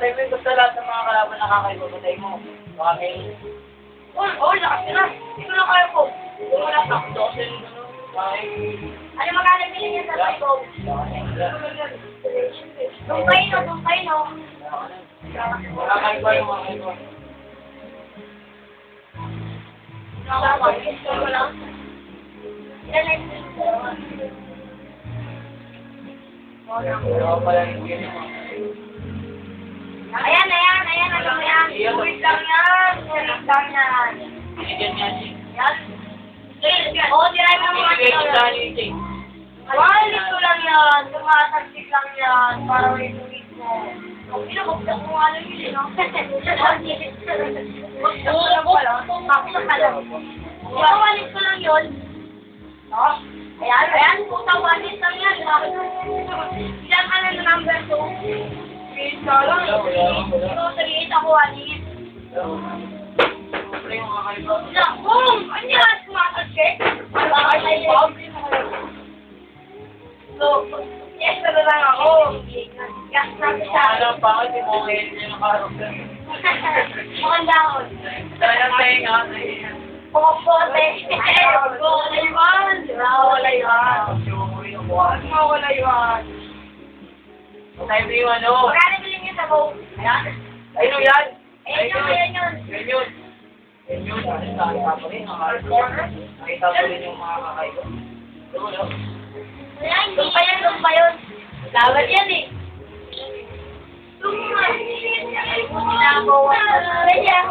Patay mo yung gusto lahat ng mga kalaban na kakaiba. Patay mo. Baka may... Oo, lakas na. Hindi ko na kaya po. Kung wala sa dosen, ano? Bakit? Ano magkano bilhin niya sa Psycho? Dumpay no, dumpay no. Wala kaiba yung mga kaiba. Wala pala yung ginawa. Ayan, ano mo yan? Wait lang yan. Wait lang yan. Binigyan niya si... Yan. Oo, tirahin mo mga Binigay si ito. Danny yung Jake. Wala, ito lang yan. Tumatasik lang yan. Para may tuwid mo. Kung pinakabuksan mo nga lang yun, no? Bakit pala? Ipawalit ko lang yun. No? Ayan, putang walit lang yan. Ilan ka na na number 2? Wala. Ito, 38 ako, walit. Siyempre yung mga kaiba. Boom! Ano yan? Sumatasik? Wala ka na yun. So, yes, na lang ako. Gas natin siya. Alam pa kasi mo ngayon yung nakaroon. Mukhang dahon. Kaya tenga. Pumapote. Wala yun. Wala yun. Patay mo yung ano. Magkano bilhin niyo sa boat? Ayan. Ayun yan. Ayan yun. Yan yun. Yan yun. Nakita ko rin. Nakita ko rin yung mga kakaiba. Ayan, doon pa yun. Laban yan eh. Tumulong. Ginagawa. Ayan.